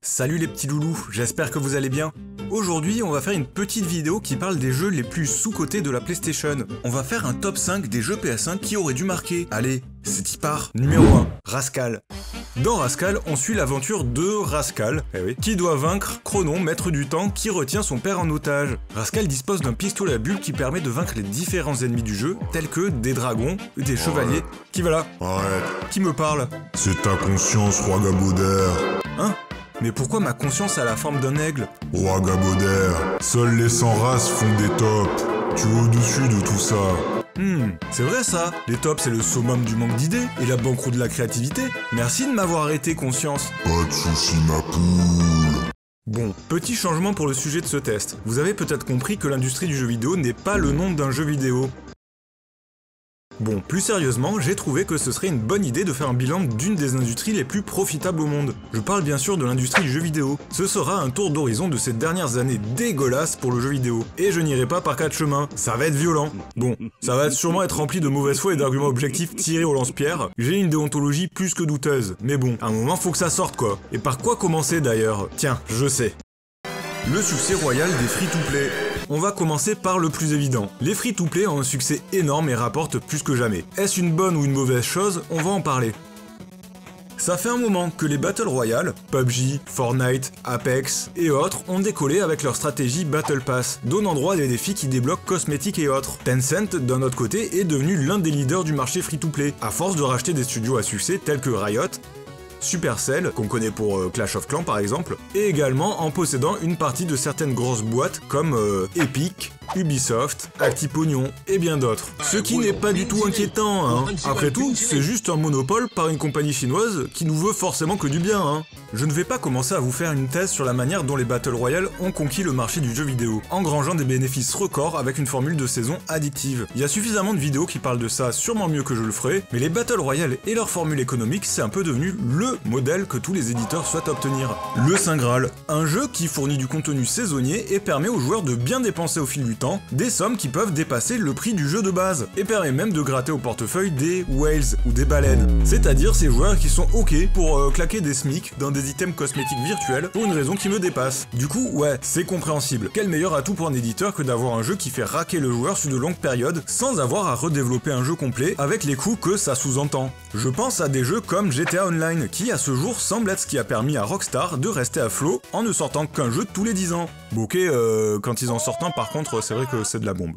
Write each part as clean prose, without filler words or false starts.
Salut les petits loulous, j'espère que vous allez bien. Aujourd'hui, on va faire une petite vidéo qui parle des jeux les plus sous-cotés de la PlayStation. On va faire un top 5 des jeux PS1 qui auraient dû marquer. Allez, c'est y part. Numéro 1, Rascal. Dans Rascal, on suit l'aventure de Rascal, qui doit vaincre Chronon, maître du temps, qui retient son père en otage. Rascal dispose d'un pistolet à bulles qui permet de vaincre les différents ennemis du jeu, tels que des dragons, des chevaliers. Qui va là? Arrête. Qui me parle? C'est ta conscience, roi Gabaudère. Hein? Mais pourquoi ma conscience a la forme d'un aigle? Roi Gabaudère, seuls les 100 races font des tops. Tu es au-dessus de tout ça. C'est vrai ça. Les tops c'est le summum du manque d'idées et la banqueroute de la créativité. Merci de m'avoir arrêté, conscience. Pas de soucis, ma poule. Bon, petit changement pour le sujet de ce test. Vous avez peut-être compris que l'industrie du jeu vidéo n'est pas le nom d'un jeu vidéo. Bon, plus sérieusement, j'ai trouvé que ce serait une bonne idée de faire un bilan d'une des industries les plus profitables au monde. Je parle bien sûr de l'industrie du jeu vidéo. Ce sera un tour d'horizon de ces dernières années dégueulasses pour le jeu vidéo. Et je n'irai pas par quatre chemins, ça va être violent. Bon, ça va sûrement être rempli de mauvaise foi et d'arguments objectifs tirés au lance-pierre. J'ai une déontologie plus que douteuse. Mais bon, à un moment faut que ça sorte quoi. Et par quoi commencer d'ailleurs? Tiens, je sais. Le succès royal des free-to-play. On va commencer par le plus évident. Les free-to-play ont un succès énorme et rapportent plus que jamais. Est-ce une bonne ou une mauvaise chose? On va en parler. Ça fait un moment que les Battle Royale, PUBG, Fortnite, Apex et autres ont décollé avec leur stratégie Battle Pass, donnant droit à des défis qui débloquent cosmétiques et autres. Tencent, d'un autre côté, est devenu l'un des leaders du marché free-to-play, à force de racheter des studios à succès tels que Riot, Supercell, qu'on connaît pour Clash of Clans par exemple, et également en possédant une partie de certaines grosses boîtes comme Epic, Ubisoft, Actipognon et bien d'autres. Ce qui n'est pas du tout inquiétant, hein. Après tout, c'est juste un monopole par une compagnie chinoise qui nous veut forcément que du bien, hein. Je ne vais pas commencer à vous faire une thèse sur la manière dont les Battle Royale ont conquis le marché du jeu vidéo, engrangeant des bénéfices records avec une formule de saison addictive. Il y a suffisamment de vidéos qui parlent de ça, sûrement mieux que je le ferai, mais les Battle Royale et leur formule économique, c'est un peu devenu le modèle que tous les éditeurs souhaitent obtenir. Le Saint Graal, un jeu qui fournit du contenu saisonnier et permet aux joueurs de bien dépenser au fil du temps des sommes qui peuvent dépasser le prix du jeu de base, et permet même de gratter au portefeuille des whales ou des baleines, c'est-à-dire ces joueurs qui sont ok pour claquer des SMIC dans des items cosmétiques virtuels pour une raison qui me dépasse. Du coup, ouais, c'est compréhensible. Quel meilleur atout pour un éditeur que d'avoir un jeu qui fait raquer le joueur sur de longues périodes sans avoir à redévelopper un jeu complet avec les coûts que ça sous-entend. Je pense à des jeux comme GTA Online, qui à ce jour semble être ce qui a permis à Rockstar de rester à flot en ne sortant qu'un jeu tous les 10 ans. Bon, ok, quand ils en sortent un par contre, c'est vrai que c'est de la bombe.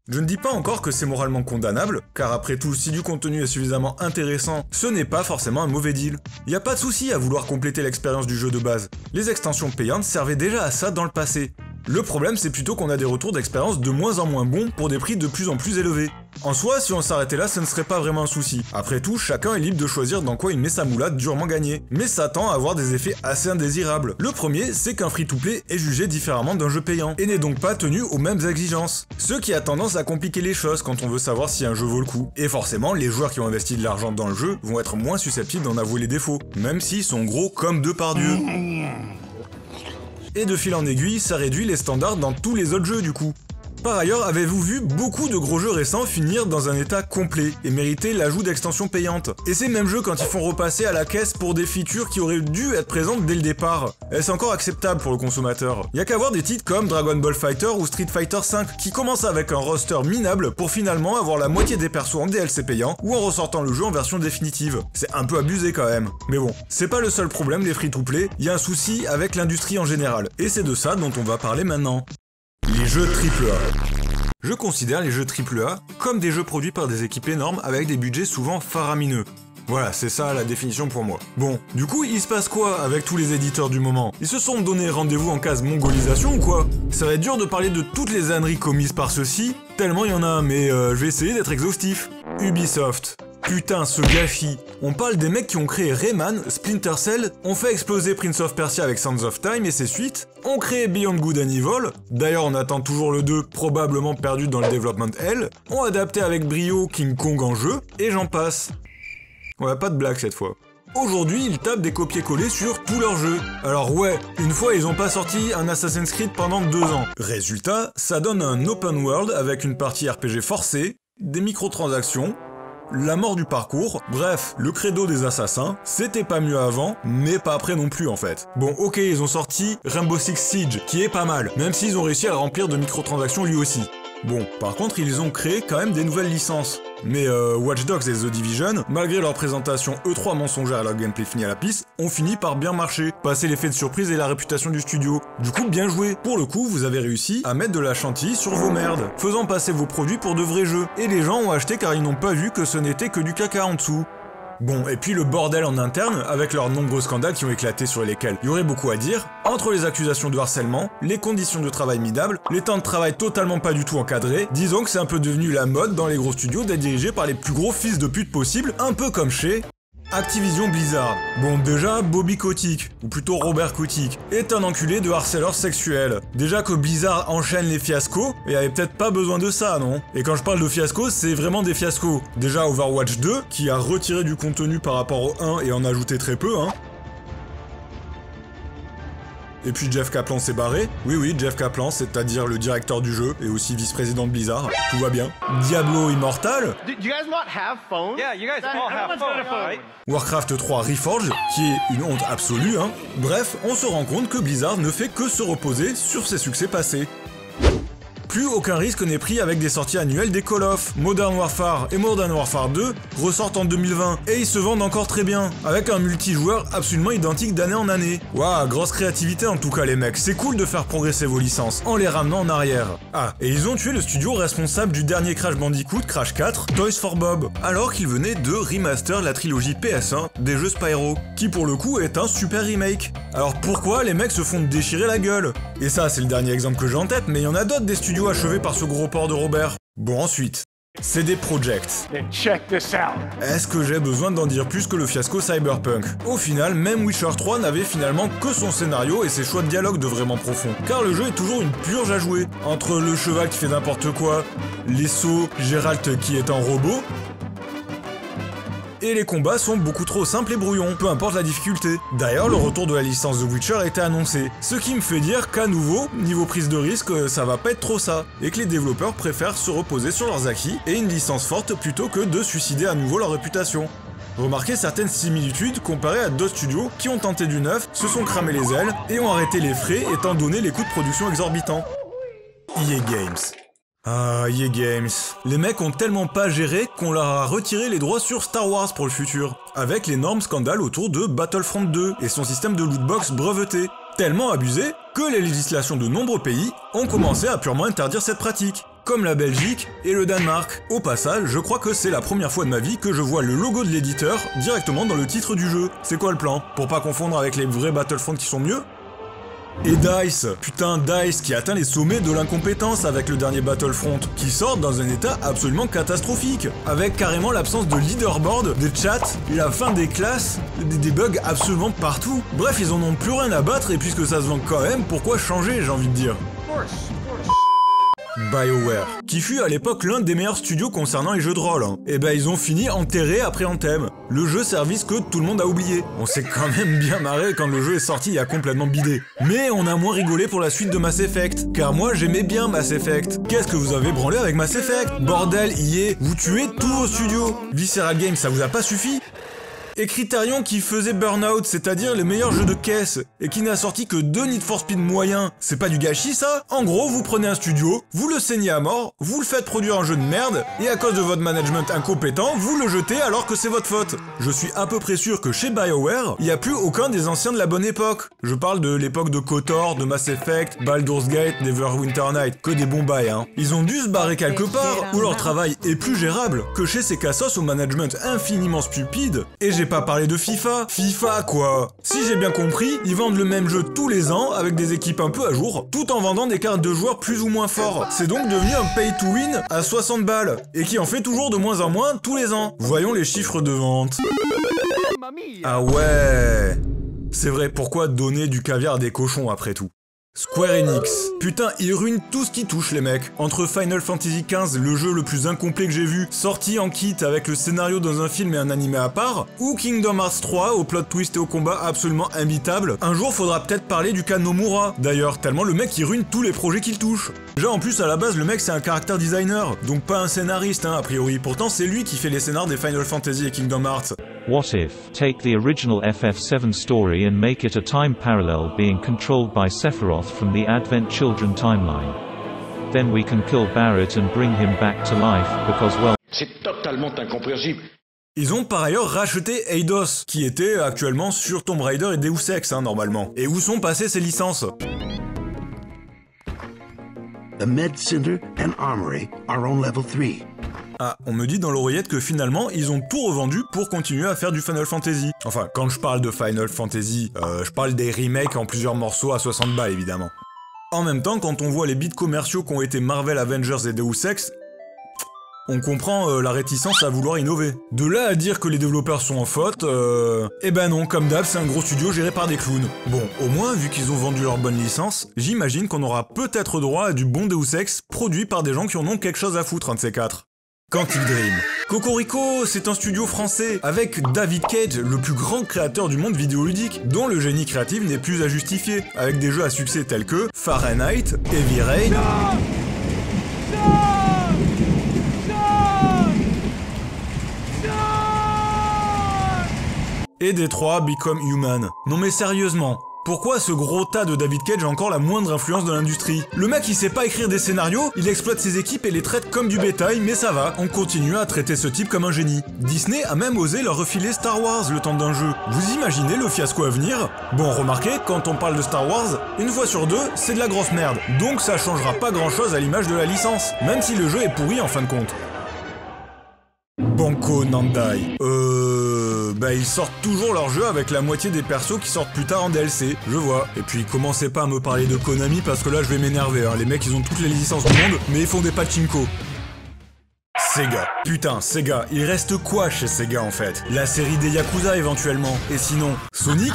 Je ne dis pas encore que c'est moralement condamnable, car après tout, si du contenu est suffisamment intéressant, ce n'est pas forcément un mauvais deal. Y a pas de souci à vouloir compléter l'expérience du jeu de base. Les extensions payantes servaient déjà à ça dans le passé. Le problème, c'est plutôt qu'on a des retours d'expérience de moins en moins bons pour des prix de plus en plus élevés. En soi, si on s'arrêtait là, ce ne serait pas vraiment un souci. Après tout, chacun est libre de choisir dans quoi il met sa moulade durement gagnée. Mais ça tend à avoir des effets assez indésirables. Le premier, c'est qu'un free-to-play est jugé différemment d'un jeu payant, et n'est donc pas tenu aux mêmes exigences. Ce qui a tendance à compliquer les choses quand on veut savoir si un jeu vaut le coup. Et forcément, les joueurs qui ont investi de l'argent dans le jeu vont être moins susceptibles d'en avouer les défauts, même s'ils sont gros comme deux par Dieu. Et de fil en aiguille, ça réduit les standards dans tous les autres jeux du coup. Par ailleurs, avez-vous vu beaucoup de gros jeux récents finir dans un état complet et mériter l'ajout d'extensions payantes? Et ces mêmes jeux quand ils font repasser à la caisse pour des features qui auraient dû être présentes dès le départ. Est-ce encore acceptable pour le consommateur? Y a qu'à voir des titres comme Dragon Ball Fighter ou Street Fighter V qui commencent avec un roster minable pour finalement avoir la moitié des persos en DLC payant ou en ressortant le jeu en version définitive. C'est un peu abusé quand même. Mais bon, c'est pas le seul problème les free-to-play, y a un souci avec l'industrie en général. Et c'est de ça dont on va parler maintenant. Les jeux AAA. Je considère les jeux AAA comme des jeux produits par des équipes énormes avec des budgets souvent faramineux. Voilà, c'est ça la définition pour moi. Bon, du coup, il se passe quoi avec tous les éditeurs du moment? Ils se sont donné rendez-vous en case mongolisation ou quoi? Ça va être dur de parler de toutes les âneries commises par ceux-ci, tellement il y en a, mais je vais essayer d'être exhaustif. Ubisoft. Putain, ce gâchis. On parle des mecs qui ont créé Rayman, Splinter Cell, ont fait exploser Prince of Persia avec Sands of Time et ses suites, ont créé Beyond Good and Evil, d'ailleurs on attend toujours le 2, probablement perdu dans le Development Hell, ont adapté avec brio King Kong en jeu, et j'en passe. Ouais, pas de blague cette fois. Aujourd'hui, ils tapent des copier-coller sur tous leurs jeux. Alors ouais, une fois ils ont pas sorti un Assassin's Creed pendant 2 ans. Résultat, ça donne un open world avec une partie RPG forcée, des microtransactions, la mort du parcours, bref, le credo des assassins, c'était pas mieux avant, mais pas après non plus en fait. Bon ok, ils ont sorti Rainbow Six Siege, qui est pas mal, même s'ils ont réussi à le remplir de microtransactions lui aussi. Bon, par contre, ils ont créé quand même des nouvelles licences. Mais Watch Dogs et The Division, malgré leur présentation E3 mensongère et leur gameplay fini à la pisse, ont fini par bien marcher, passer l'effet de surprise et la réputation du studio. Du coup, bien joué. Pour le coup, vous avez réussi à mettre de la chantilly sur vos merdes, faisant passer vos produits pour de vrais jeux. Et les gens ont acheté car ils n'ont pas vu que ce n'était que du caca en dessous. Bon, et puis le bordel en interne, avec leurs nombreux scandales qui ont éclaté sur lesquels il y aurait beaucoup à dire, entre les accusations de harcèlement, les conditions de travail minables, les temps de travail totalement pas du tout encadrés, disons que c'est un peu devenu la mode dans les gros studios d'être dirigé par les plus gros fils de pute possibles, un peu comme chez Activision Blizzard. Bon, déjà, Bobby Kotick, ou plutôt Robert Kotick, est un enculé de harceleur sexuel. Déjà que Blizzard enchaîne les fiascos, et avait peut-être pas besoin de ça, non? Et quand je parle de fiascos, c'est vraiment des fiascos. Déjà Overwatch 2, qui a retiré du contenu par rapport au 1 et en a ajouté très peu, hein. Et puis Jeff Kaplan s'est barré. Oui, Jeff Kaplan, c'est-à-dire le directeur du jeu et aussi vice-président de Blizzard. Tout va bien. Diablo Immortal. Warcraft 3 Reforged, qui est une honte absolue, hein. Bref, on se rend compte que Blizzard ne fait que se reposer sur ses succès passés. Plus aucun risque n'est pris avec des sorties annuelles des Call of. Modern Warfare et Modern Warfare 2 ressortent en 2020 et ils se vendent encore très bien, avec un multijoueur absolument identique d'année en année. Waouh, grosse créativité en tout cas les mecs, c'est cool de faire progresser vos licences en les ramenant en arrière. Ah, et ils ont tué le studio responsable du dernier Crash Bandicoot, Crash 4, Toys for Bob, alors qu'ils venaient de remaster la trilogie PS1 des jeux Spyro, qui pour le coup est un super remake. Alors pourquoi les mecs se font déchirer la gueule? Et ça c'est le dernier exemple que j'ai en tête, mais il y en a d'autres des studios achevés par ce gros porc de Robert. Bon ensuite, CD Projekt. Est-ce que j'ai besoin d'en dire plus que le fiasco Cyberpunk? Au final, même Witcher 3 n'avait finalement que son scénario et ses choix de dialogue de vraiment profond. Car le jeu est toujours une purge à jouer. Entre le cheval qui fait n'importe quoi, les sauts, Geralt qui est un robot, et les combats sont beaucoup trop simples et brouillons, peu importe la difficulté. D'ailleurs, le retour de la licence The Witcher a été annoncé, ce qui me fait dire qu'à nouveau, niveau prise de risque, ça va pas être trop ça, et que les développeurs préfèrent se reposer sur leurs acquis et une licence forte plutôt que de suicider à nouveau leur réputation. Remarquez certaines similitudes comparées à d'autres studios qui ont tenté du neuf, se sont cramés les ailes et ont arrêté les frais étant donné les coûts de production exorbitants. EA Games. Ah, EA Games. Les mecs ont tellement pas géré qu'on leur a retiré les droits sur Star Wars pour le futur, avec l'énorme scandale autour de Battlefront 2 et son système de lootbox breveté. Tellement abusé que les législations de nombreux pays ont commencé à purement interdire cette pratique, comme la Belgique et le Danemark. Au passage, je crois que c'est la première fois de ma vie que je vois le logo de l'éditeur directement dans le titre du jeu. C'est quoi le plan? Pour pas confondre avec les vrais Battlefront qui sont mieux? Et DICE, putain DICE qui atteint les sommets de l'incompétence avec le dernier Battlefront, qui sort dans un état absolument catastrophique, avec carrément l'absence de leaderboard, de chat, la fin des classes, des bugs absolument partout. Bref, ils en ont plus rien à battre et puisque ça se vend quand même, pourquoi changer, j'ai envie de dire. BioWare, qui fut à l'époque l'un des meilleurs studios concernant les jeux de rôle. Et ben ils ont fini enterré après Anthem, le jeu service que tout le monde a oublié. On s'est quand même bien marré quand le jeu est sorti et a complètement bidé. Mais on a moins rigolé pour la suite de Mass Effect, car moi j'aimais bien Mass Effect. Qu'est-ce que vous avez branlé avec Mass Effect? Bordel, EA, vous tuez tous vos studios. Visceral Games, ça vous a pas suffi? Et Criterion qui faisait Burnout, c'est-à-dire les meilleurs jeux de caisse, et qui n'a sorti que 2 Need for Speed moyens, c'est pas du gâchis ça? En gros, vous prenez un studio, vous le saignez à mort, vous le faites produire un jeu de merde, et à cause de votre management incompétent, vous le jetez alors que c'est votre faute. Je suis à peu près sûr que chez BioWare, il n'y a plus aucun des anciens de la bonne époque. Je parle de l'époque de KOTOR, de Mass Effect, Baldur's Gate, Neverwinter Night, que des bons bails hein. Ils ont dû se barrer quelque part, où leur travail est plus gérable, que chez ces cassos au management infiniment stupide, et j'ai pas parlé de FIFA. FIFA quoi? Si j'ai bien compris, ils vendent le même jeu tous les ans avec des équipes un peu à jour, tout en vendant des cartes de joueurs plus ou moins forts. C'est donc devenu un pay to win à 60 balles, et qui en fait toujours de moins en moins tous les ans. Voyons les chiffres de vente. Ah ouais. C'est vrai, pourquoi donner du caviar à des cochons après tout? Square Enix. Putain, ils ruinent tout ce qui touche les mecs. Entre Final Fantasy XV, le jeu le plus incomplet que j'ai vu, sorti en kit avec le scénario dans un film et un animé à part, ou Kingdom Hearts 3 au plot twist et au combat absolument imbitable, un jour faudra peut-être parler du cas Nomura. D'ailleurs, tellement le mec il ruine tous les projets qu'il touche. Déjà en plus à la base le mec c'est un character designer, donc pas un scénariste hein, a priori. Pourtant c'est lui qui fait les scénars des Final Fantasy et Kingdom Hearts. What if, take the original FF7 story and make it a time parallel being controlled by Sephiroth from the Advent Children timeline? Then we can kill Barrett and bring him back to life, because well... C'est totalement incompréhensible. Ils ont par ailleurs racheté Eidos, qui était actuellement sur Tomb Raider et Deus Ex hein, normalement. Et où sont passées ces licences? The Med Center and Armory are on level 3. Ah, on me dit dans l'oreillette que finalement, ils ont tout revendu pour continuer à faire du Final Fantasy. Enfin, quand je parle de Final Fantasy, je parle des remakes en plusieurs morceaux à 60 balles évidemment. En même temps, quand on voit les bits commerciaux qu'ont été Marvel, Avengers et Deus Ex, on comprend la réticence à vouloir innover. De là à dire que les développeurs sont en faute, eh ben non, comme d'hab, c'est un gros studio géré par des clowns. Bon, au moins, vu qu'ils ont vendu leur bonne licence, j'imagine qu'on aura peut-être droit à du bon Deus Ex produit par des gens qui en ont quelque chose à foutre, un de ces quatre. Quantic Dream. Cocorico, c'est un studio français, avec David Cage, le plus grand créateur du monde vidéoludique, dont le génie créatif n'est plus à justifier, avec des jeux à succès tels que Fahrenheit, Heavy Rain... et Detroit Become Human. Non mais sérieusement, pourquoi ce gros tas de David Cage a encore la moindre influence de l'industrie? Le mec il sait pas écrire des scénarios, il exploite ses équipes et les traite comme du bétail, mais ça va, on continue à traiter ce type comme un génie. Disney a même osé leur refiler Star Wars le temps d'un jeu. Vous imaginez le fiasco à venir? Bon, remarquez, quand on parle de Star Wars, une fois sur deux, c'est de la grosse merde. Donc ça changera pas grand chose à l'image de la licence, même si le jeu est pourri en fin de compte. Banco Namdai. Bah ils sortent toujours leur jeu avec la moitié des persos qui sortent plus tard en DLC, je vois. Et puis commencez pas à me parler de Konami parce que là je vais m'énerver, hein. Les mecs ils ont toutes les licences du monde, mais ils font des pachinko. Sega. Putain, Sega, il reste quoi chez Sega en fait? La série des Yakuza éventuellement. Et sinon, Sonic?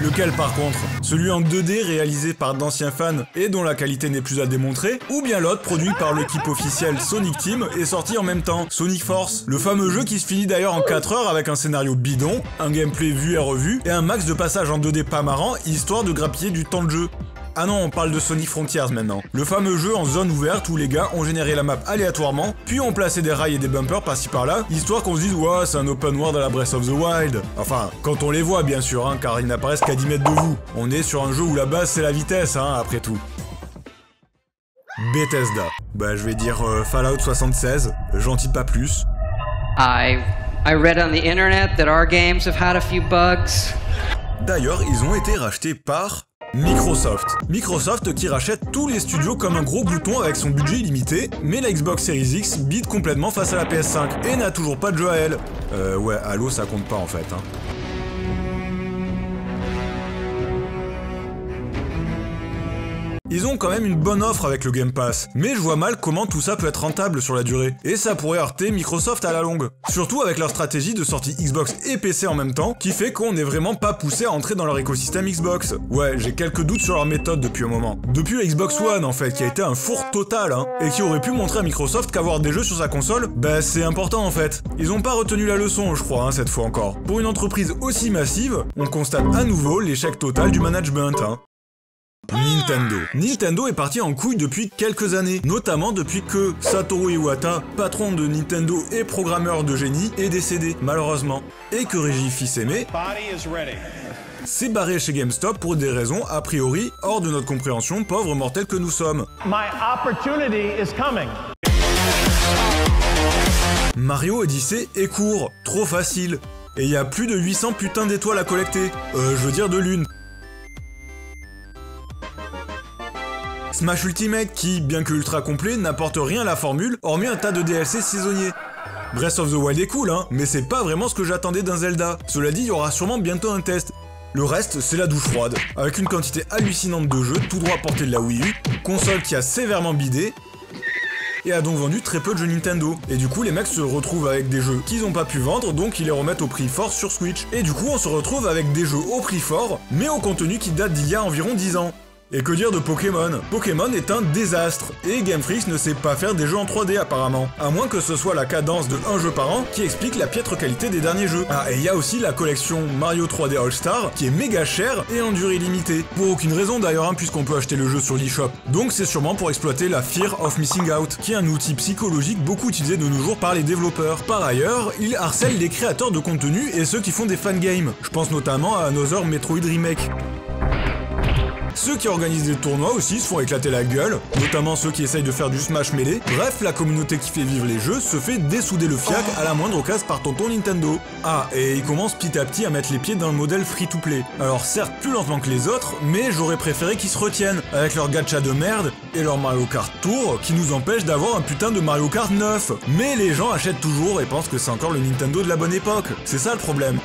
Lequel par contre? Celui en 2D réalisé par d'anciens fans et dont la qualité n'est plus à démontrer? Ou bien l'autre produit par l'équipe officielle Sonic Team et sorti en même temps, Sonic Force? Le fameux jeu qui se finit d'ailleurs en 4 heures avec un scénario bidon, un gameplay vu et revu et un max de passages en 2D pas marrant histoire de grappiller du temps de jeu. Ah non, on parle de Sonic Frontiers maintenant. Le fameux jeu en zone ouverte où les gars ont généré la map aléatoirement, puis ont placé des rails et des bumpers par-ci par-là, histoire qu'on se dise « Ouais, c'est un open world à la Breath of the Wild ». Enfin, quand on les voit bien sûr, hein, car ils n'apparaissent qu'à 10 mètres de vous. On est sur un jeu où la base c'est la vitesse, hein, après tout. Bethesda. Bah je vais dire Fallout 76, j'en dis pas plus. I read on the internet that our games have had a few bugs. D'ailleurs, ils ont été rachetés par... Microsoft. Microsoft qui rachète tous les studios comme un gros glouton avec son budget illimité, mais la Xbox Series X bide complètement face à la PS5 et n'a toujours pas de jeu à elle. Ouais, Halo ça compte pas en fait, hein. Ils ont quand même une bonne offre avec le Game Pass, mais je vois mal comment tout ça peut être rentable sur la durée, et ça pourrait heurter Microsoft à la longue. Surtout avec leur stratégie de sortie Xbox et PC en même temps, qui fait qu'on n'est vraiment pas poussé à entrer dans leur écosystème Xbox. Ouais, j'ai quelques doutes sur leur méthode depuis un moment. Depuis la Xbox One en fait, qui a été un four total, hein, et qui aurait pu montrer à Microsoft qu'avoir des jeux sur sa console, bah c'est important en fait. Ils ont pas retenu la leçon, je crois, hein, cette fois encore. Pour une entreprise aussi massive, on constate à nouveau l'échec total du management, hein. Nintendo. Nintendo est parti en couille depuis quelques années, notamment depuis que Satoru Iwata, patron de Nintendo et programmeur de génie, est décédé, malheureusement. Et que Reggie Fils-Aimé s'est barré chez GameStop pour des raisons, a priori, hors de notre compréhension, pauvres mortels que nous sommes. My opportunity is coming. Mario Odyssey est court, trop facile. Et il y a plus de 800 putains d'étoiles à collecter. Je veux dire de lune. Smash Ultimate qui, bien que ultra complet, n'apporte rien à la formule, hormis un tas de DLC saisonniers. Breath of the Wild est cool, hein, mais c'est pas vraiment ce que j'attendais d'un Zelda. Cela dit, il y aura sûrement bientôt un test. Le reste, c'est la douche froide, avec une quantité hallucinante de jeux, tout droit à portée de la Wii U, console qui a sévèrement bidé, et a donc vendu très peu de jeux Nintendo. Et du coup, les mecs se retrouvent avec des jeux qu'ils ont pas pu vendre, donc ils les remettent au prix fort sur Switch. Et du coup, on se retrouve avec des jeux au prix fort, mais au contenu qui date d'il y a environ 10 ans. Et que dire de Pokémon? Pokémon est un désastre, et Game Freak ne sait pas faire des jeux en 3D apparemment, à moins que ce soit la cadence de un jeu par an qui explique la piètre qualité des derniers jeux. Ah, et il y a aussi la collection Mario 3D All-Star, qui est méga chère et en durée limitée, pour aucune raison d'ailleurs, hein, puisqu'on peut acheter le jeu sur l'eShop. Donc c'est sûrement pour exploiter la Fear of Missing Out, qui est un outil psychologique beaucoup utilisé de nos jours par les développeurs. Par ailleurs, il harcèle les créateurs de contenu et ceux qui font des fangames. Je pense notamment à Another Metroid Remake. Ceux qui organisent des tournois aussi se font éclater la gueule, notamment ceux qui essayent de faire du Smash Melee. Bref, la communauté qui fait vivre les jeux se fait dessouder le fiac à la moindre occasion par tonton Nintendo. Ah, et ils commencent petit à petit à mettre les pieds dans le modèle free-to-play. Alors certes plus lentement que les autres, mais j'aurais préféré qu'ils se retiennent, avec leur gacha de merde et leur Mario Kart Tour, qui nous empêchent d'avoir un putain de Mario Kart 9. Mais les gens achètent toujours et pensent que c'est encore le Nintendo de la bonne époque. C'est ça le problème.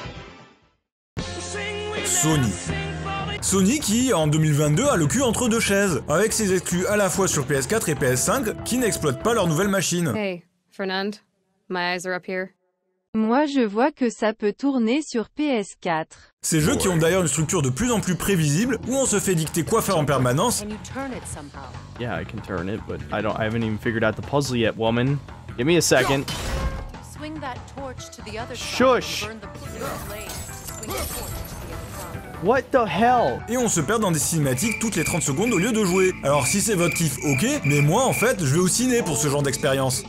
Sony qui, en 2022, a le cul entre deux chaises, avec ses exclus à la fois sur PS4 et PS5 qui n'exploitent pas leur nouvelle machine. Hey, Fernand, my eyes are up here. Moi je vois que ça peut tourner sur PS4. Ces jeux qui ont d'ailleurs une structure de plus en plus prévisible, où on se fait dicter quoi faire en permanence. Yeah, I can turn it, but I haven't even figured out the puzzle yet, woman. Give me a second. Shush! What the hell? Et on se perd dans des cinématiques toutes les 30 secondes au lieu de jouer. Alors si c'est votre kiff, ok, mais moi en fait, je vais au ciné pour ce genre d'expérience.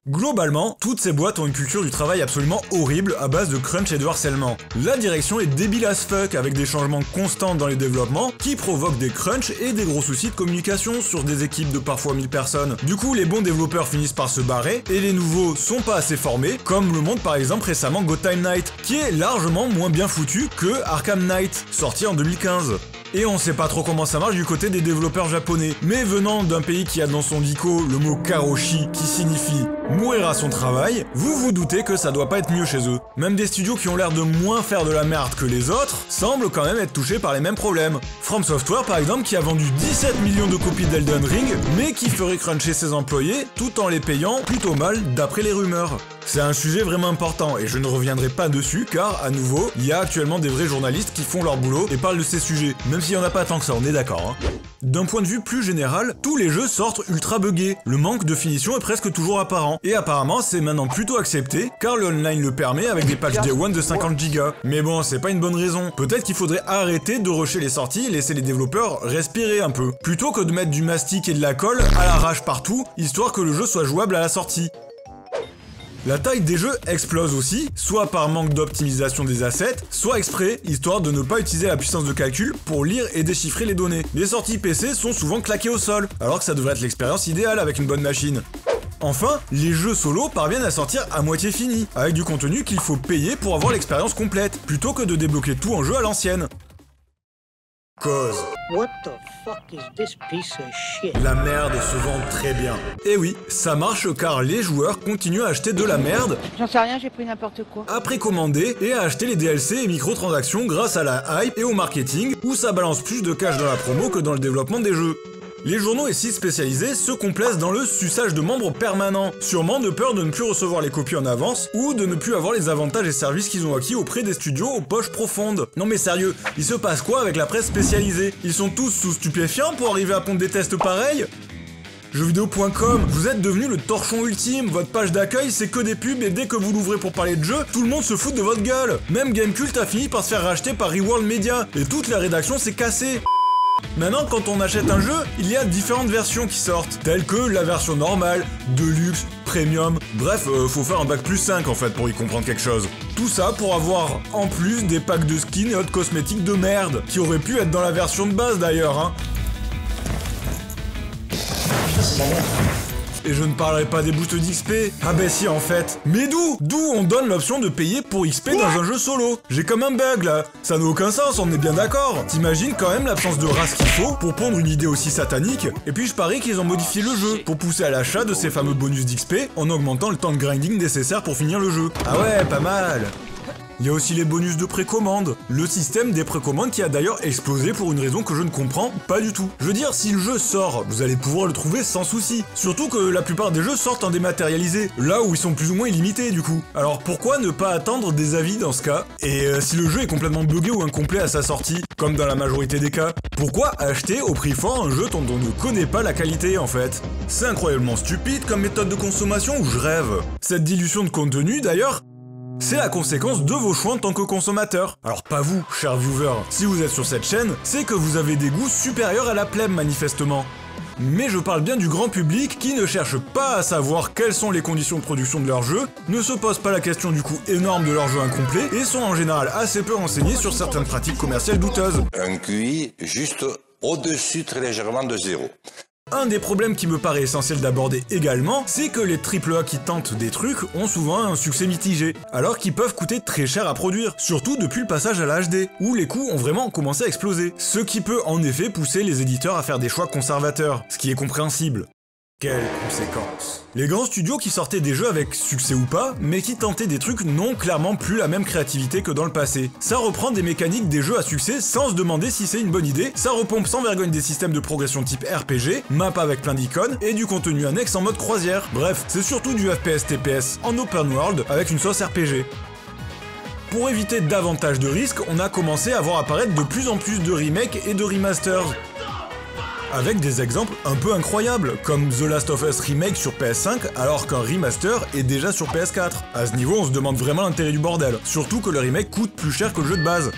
Globalement, toutes ces boîtes ont une culture du travail absolument horrible à base de crunch et de harcèlement. La direction est débile as fuck avec des changements constants dans les développements qui provoquent des crunchs et des gros soucis de communication sur des équipes de parfois 1000 personnes. Du coup, les bons développeurs finissent par se barrer et les nouveaux sont pas assez formés, comme le montre par exemple récemment Gotham Knight, qui est largement moins bien foutu que Arkham Knight, sorti en 2015. Et on sait pas trop comment ça marche du côté des développeurs japonais. Mais venant d'un pays qui a dans son dico le mot karoshi, qui signifie mourir à son travail, vous vous doutez que ça doit pas être mieux chez eux. Même des studios qui ont l'air de moins faire de la merde que les autres, semblent quand même être touchés par les mêmes problèmes. From Software par exemple qui a vendu 17 millions de copies d'Elden Ring, mais qui ferait cruncher ses employés tout en les payant plutôt mal d'après les rumeurs. C'est un sujet vraiment important et je ne reviendrai pas dessus car, à nouveau, il y a actuellement des vrais journalistes qui font leur boulot et parlent de ces sujets, même s'il y en a pas tant que ça, on est d'accord. Hein. D'un point de vue plus général, tous les jeux sortent ultra buggés. Le manque de finition est presque toujours apparent. Et apparemment, c'est maintenant plutôt accepté, car le online le permet avec des patchs Day One de 50 Go. Mais bon, c'est pas une bonne raison. Peut-être qu'il faudrait arrêter de rusher les sorties et laisser les développeurs respirer un peu, plutôt que de mettre du mastic et de la colle à l'arrache partout, histoire que le jeu soit jouable à la sortie. La taille des jeux explose aussi, soit par manque d'optimisation des assets, soit exprès, histoire de ne pas utiliser la puissance de calcul pour lire et déchiffrer les données. Les sorties PC sont souvent claquées au sol, alors que ça devrait être l'expérience idéale avec une bonne machine. Enfin, les jeux solo parviennent à sortir à moitié finis, avec du contenu qu'il faut payer pour avoir l'expérience complète, plutôt que de débloquer tout en jeu à l'ancienne. Cause. What the fuck is this piece of shit? La merde se vend très bien. Et oui, ça marche car les joueurs continuent à acheter de la merde. J'en sais rien, j'ai pris n'importe quoi. À précommander et à acheter les DLC et microtransactions grâce à la hype et au marketing où ça balance plus de cash dans la promo que dans le développement des jeux. Les journaux et sites spécialisés se complaisent dans le suçage de membres permanent, sûrement de peur de ne plus recevoir les copies en avance ou de ne plus avoir les avantages et services qu'ils ont acquis auprès des studios aux poches profondes. Non mais sérieux, il se passe quoi avec la presse spécialisée? Ils sont tous sous stupéfiants pour arriver à pondre des tests pareils? Jeuxvideo.com, vous êtes devenu le torchon ultime, votre page d'accueil c'est que des pubs et dès que vous l'ouvrez pour parler de jeu, tout le monde se fout de votre gueule. Même Gamecult a fini par se faire racheter par Reworld Media et toute la rédaction s'est cassée. Maintenant, quand on achète un jeu, il y a différentes versions qui sortent, telles que la version normale, Deluxe, Premium, bref, faut faire un bac plus 5 en fait pour y comprendre quelque chose. Tout ça pour avoir en plus des packs de skins et autres cosmétiques de merde, qui auraient pu être dans la version de base d'ailleurs, hein. Et je ne parlerai pas des boosts d'XP. Ah bah si en fait. Mais d'où on donne l'option de payer pour XP dans un jeu solo? J'ai comme un bug là. Ça n'a aucun sens, on est bien d'accord. T'imagines quand même l'absence de race qu'il faut pour pondre une idée aussi satanique. Et puis je parie qu'ils ont modifié le jeu pour pousser à l'achat de ces fameux bonus d'XP en augmentant le temps de grinding nécessaire pour finir le jeu. Ah ouais, pas mal. Il y a aussi les bonus de précommande, le système des précommandes qui a d'ailleurs explosé pour une raison que je ne comprends pas du tout. Je veux dire, si le jeu sort, vous allez pouvoir le trouver sans souci. Surtout que la plupart des jeux sortent en dématérialisé, là où ils sont plus ou moins illimités du coup. Alors pourquoi ne pas attendre des avis dans ce cas? Et si le jeu est complètement buggé ou incomplet à sa sortie, comme dans la majorité des cas, pourquoi acheter au prix fort un jeu dont on ne connaît pas la qualité en fait? C'est incroyablement stupide comme méthode de consommation ou je rêve? Cette dilution de contenu d'ailleurs, c'est la conséquence de vos choix en tant que consommateur. Alors pas vous, chers viewers, si vous êtes sur cette chaîne, c'est que vous avez des goûts supérieurs à la plèbe manifestement. Mais je parle bien du grand public qui ne cherche pas à savoir quelles sont les conditions de production de leur jeu, ne se pose pas la question du coût énorme de leur jeu incomplet et sont en général assez peu renseignés sur certaines pratiques commerciales douteuses. Un QI juste au-dessus très légèrement de 0. Un des problèmes qui me paraît essentiel d'aborder également, c'est que les AAA qui tentent des trucs ont souvent un succès mitigé, alors qu'ils peuvent coûter très cher à produire, surtout depuis le passage à la HD, où les coûts ont vraiment commencé à exploser, ce qui peut en effet pousser les éditeurs à faire des choix conservateurs, ce qui est compréhensible. Quelles conséquences? Les grands studios qui sortaient des jeux avec succès ou pas, mais qui tentaient des trucs n'ont clairement plus la même créativité que dans le passé. Ça reprend des mécaniques des jeux à succès sans se demander si c'est une bonne idée, ça repompe sans vergogne des systèmes de progression type RPG, map avec plein d'icônes, et du contenu annexe en mode croisière. Bref, c'est surtout du FPS TPS en open world avec une sauce RPG. Pour éviter davantage de risques, on a commencé à voir apparaître de plus en plus de remakes et de remasters. Avec des exemples un peu incroyables, comme The Last of Us Remake sur PS5 alors qu'un remaster est déjà sur PS4. À ce niveau, on se demande vraiment l'intérêt du bordel, surtout que le remake coûte plus cher que le jeu de base.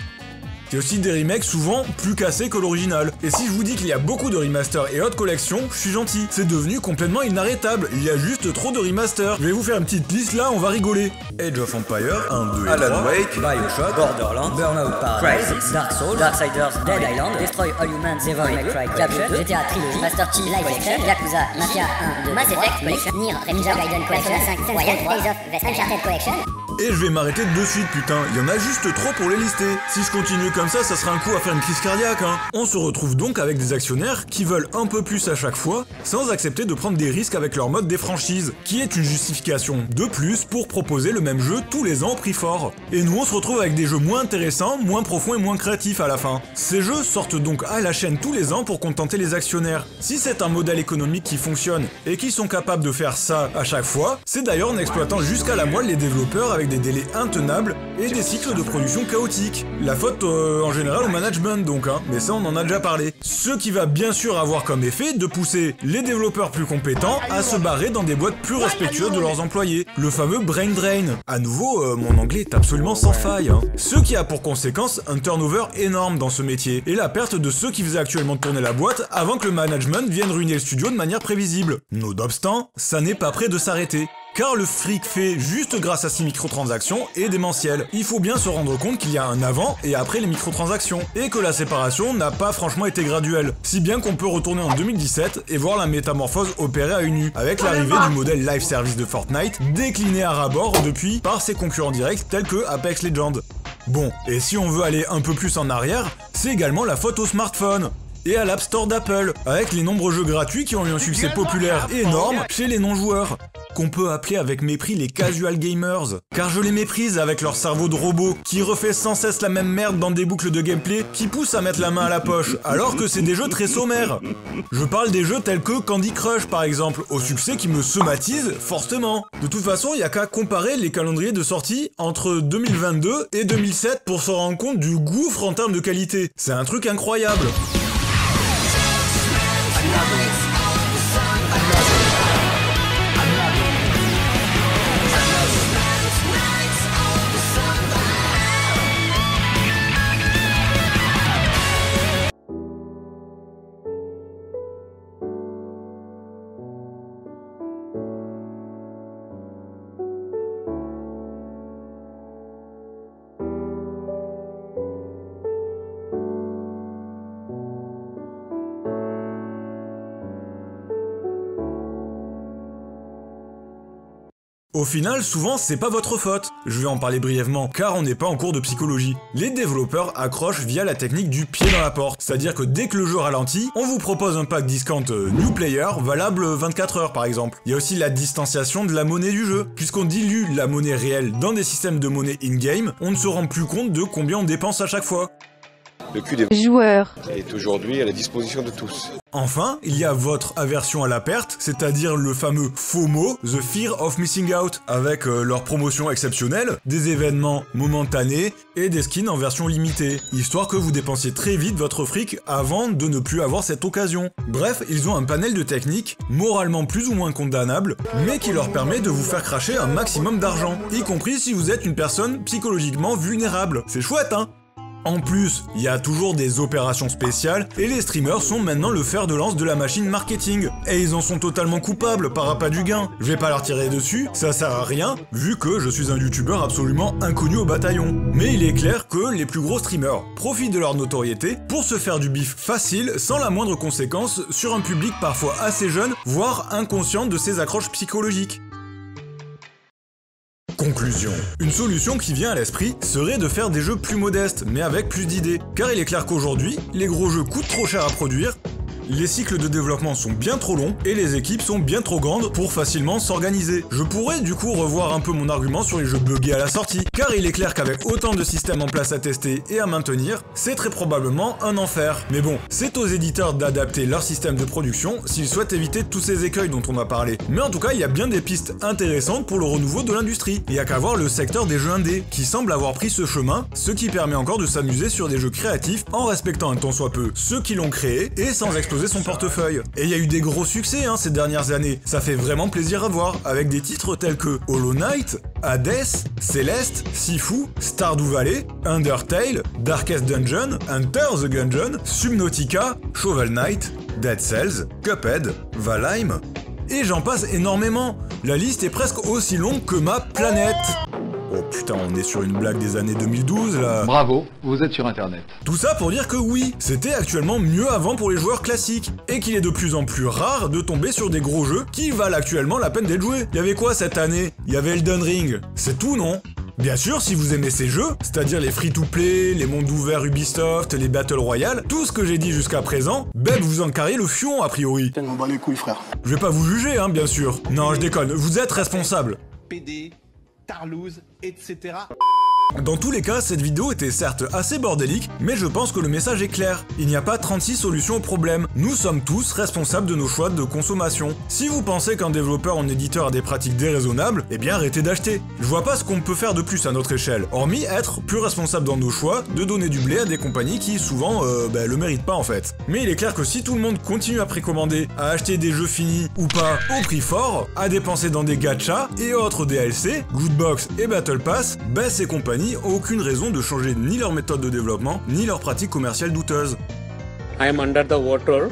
Il y a aussi des remakes souvent plus cassés que l'original. Et si je vous dis qu'il y a beaucoup de remasters et autres collections, je suis gentil. C'est devenu complètement inarrêtable, il y a juste trop de remasters. Je vais vous faire une petite liste là, on va rigoler. Age of Empires, 1, 2 et 3. Alan Wake, Bioshock, Borderlands, Burnout Paradise, Dark Souls, Darksiders, Dead Island, Destroy All Humans, Devil May Cry, Capture, GTA Trilogy, Master Chief Live Collection, Yakuza, Mafia 1, 2, Mass Effect Collection, Nier, Ninja Gaiden Collection, 5, Royal, Days of Uncharted Collection. Et je vais m'arrêter de suite, putain, il y en a juste trop pour les lister. Si je continue comme ça sera un coup à faire une crise cardiaque, hein. On se retrouve donc avec des actionnaires qui veulent un peu plus à chaque fois, sans accepter de prendre des risques avec leur mode des franchises, qui est une justification de plus pour proposer le même jeu tous les ans au prix fort. Et nous on se retrouve avec des jeux moins intéressants, moins profonds et moins créatifs à la fin. Ces jeux sortent donc à la chaîne tous les ans pour contenter les actionnaires. Si c'est un modèle économique qui fonctionne, et qui sont capables de faire ça à chaque fois, c'est d'ailleurs en exploitant jusqu'à la moelle les développeurs avec des délais intenables et des cycles de production chaotiques. La faute en général au management donc, hein, mais ça on en a déjà parlé. Ce qui va bien sûr avoir comme effet de pousser les développeurs plus compétents à se barrer dans des boîtes plus respectueuses de leurs employés. Le fameux brain drain. À nouveau, mon anglais est absolument sans faille, hein. Ce qui a pour conséquence un turnover énorme dans ce métier, et la perte de ceux qui faisaient actuellement tourner la boîte avant que le management vienne ruiner le studio de manière prévisible. Nonobstant, ça n'est pas près de s'arrêter. Car le fric fait juste grâce à ces microtransactions est démentiel. Il faut bien se rendre compte qu'il y a un avant et après les microtransactions, et que la séparation n'a pas franchement été graduelle. Si bien qu'on peut retourner en 2017 et voir la métamorphose opérer à une nu, avec l'arrivée du modèle live service de Fortnite, décliné à ras-bord depuis par ses concurrents directs tels que Apex Legends. Bon, et si on veut aller un peu plus en arrière, c'est également la faute au smartphone et à l'App Store d'Apple, avec les nombreux jeux gratuits qui ont eu un succès populaire énorme chez les non-joueurs, qu'on peut appeler avec mépris les casual gamers, car je les méprise avec leur cerveau de robot, qui refait sans cesse la même merde dans des boucles de gameplay qui poussent à mettre la main à la poche, alors que c'est des jeux très sommaires. Je parle des jeux tels que Candy Crush par exemple, au succès qui me somatise fortement. De toute façon, il y a qu'à comparer les calendriers de sortie entre 2022 et 2007 pour se rendre compte du gouffre en termes de qualité. C'est un truc incroyable. Au final, souvent, c'est pas votre faute. Je vais en parler brièvement, car on n'est pas en cours de psychologie. Les développeurs accrochent via la technique du pied dans la porte. C'est-à-dire que dès que le jeu ralentit, on vous propose un pack discount New Player, valable 24 heures par exemple. Il y a aussi la distanciation de la monnaie du jeu. Puisqu'on dilue la monnaie réelle dans des systèmes de monnaie in-game, on ne se rend plus compte de combien on dépense à chaque fois. Le cul des joueurs est aujourd'hui à la disposition de tous. Enfin, il y a votre aversion à la perte, c'est-à-dire le fameux FOMO, The Fear of Missing Out, avec leur promotion exceptionnelle, des événements momentanés et des skins en version limitée, histoire que vous dépensiez très vite votre fric avant de ne plus avoir cette occasion. Bref, ils ont un panel de techniques, moralement plus ou moins condamnables, mais qui leur permet de vous faire cracher un maximum d'argent, y compris si vous êtes une personne psychologiquement vulnérable. C'est chouette, hein ? En plus, il y a toujours des opérations spéciales et les streamers sont maintenant le fer de lance de la machine marketing. Et ils en sont totalement coupables par appât du gain. Je vais pas leur tirer dessus, ça sert à rien, vu que je suis un youtubeur absolument inconnu au bataillon. Mais il est clair que les plus gros streamers profitent de leur notoriété pour se faire du bif facile sans la moindre conséquence sur un public parfois assez jeune, voire inconscient de ses accroches psychologiques. Conclusion. Une solution qui vient à l'esprit serait de faire des jeux plus modestes, mais avec plus d'idées. Car il est clair qu'aujourd'hui, les gros jeux coûtent trop cher à produire, les cycles de développement sont bien trop longs et les équipes sont bien trop grandes pour facilement s'organiser. Je pourrais du coup revoir un peu mon argument sur les jeux buggés à la sortie, car il est clair qu'avec autant de systèmes en place à tester et à maintenir, c'est très probablement un enfer. Mais bon, c'est aux éditeurs d'adapter leur système de production s'ils souhaitent éviter tous ces écueils dont on a parlé. Mais en tout cas, il y a bien des pistes intéressantes pour le renouveau de l'industrie. Il y a qu'à voir le secteur des jeux indés, qui semble avoir pris ce chemin, ce qui permet encore de s'amuser sur des jeux créatifs en respectant un tant soit peu ceux qui l'ont créé et sans exploser son portefeuille. Et il y a eu des gros succès ces dernières années, ça fait vraiment plaisir à voir, avec des titres tels que Hollow Knight, Hades, Celeste, Sifu, Stardew Valley, Undertale, Darkest Dungeon, Enter the Gungeon, Subnautica, Shovel Knight, Dead Cells, Cuphead, Valheim, et j'en passe énormément. La liste est presque aussi longue que ma planète. Oh putain, on est sur une blague des années 2012 là. Bravo, vous êtes sur internet. Tout ça pour dire que oui, c'était actuellement mieux avant pour les joueurs classiques, et qu'il est de plus en plus rare de tomber sur des gros jeux qui valent actuellement la peine d'être joués. Il y avait quoi cette année? Il y avait Elden Ring. C'est tout, non? Bien sûr, si vous aimez ces jeux, c'est-à-dire les free-to-play, les mondes ouverts Ubisoft, les Battle Royale, tout ce que j'ai dit jusqu'à présent, vous en carrez le fion a priori. On bat les couilles, frère. Je vais pas vous juger, bien sûr. Non, je déconne, vous êtes responsable. PD, Tarlouse, etc. Dans tous les cas, cette vidéo était certes assez bordélique, mais je pense que le message est clair. Il n'y a pas 36 solutions au problème. Nous sommes tous responsables de nos choix de consommation. Si vous pensez qu'un développeur ou un éditeur a des pratiques déraisonnables, eh bien arrêtez d'acheter. Je vois pas ce qu'on peut faire de plus à notre échelle, hormis être plus responsable dans nos choix, de donner du blé à des compagnies qui souvent le méritent pas en fait. Mais il est clair que si tout le monde continue à précommander, à acheter des jeux finis ou pas au prix fort, à dépenser dans des gachas et autres DLC, Goodbox et Battle Pass, ces compagnies ont aucune raison de changer ni leur méthode de développement, ni leurs pratiques commerciales douteuses. I am under the water.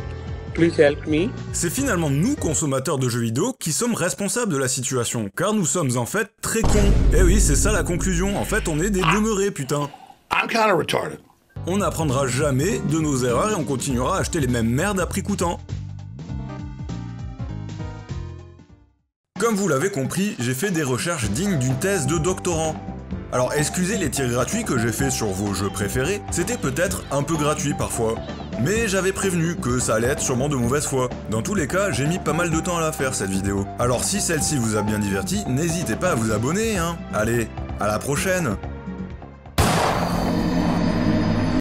Please help me. C'est finalement nous, consommateurs de jeux vidéo, qui sommes responsables de la situation, car nous sommes en fait très cons. Eh oui, c'est ça la conclusion, en fait on est des demeurés, putain. I'm kinda retarded. On n'apprendra jamais de nos erreurs et on continuera à acheter les mêmes merdes à prix coûtant. Comme vous l'avez compris, j'ai fait des recherches dignes d'une thèse de doctorant. Alors excusez les tirs gratuits que j'ai fait sur vos jeux préférés, c'était peut-être un peu gratuit parfois. Mais j'avais prévenu que ça allait être sûrement de mauvaise foi. Dans tous les cas, j'ai mis pas mal de temps à la faire cette vidéo. Alors si celle-ci vous a bien diverti, n'hésitez pas à vous abonner, Allez, à la prochaine!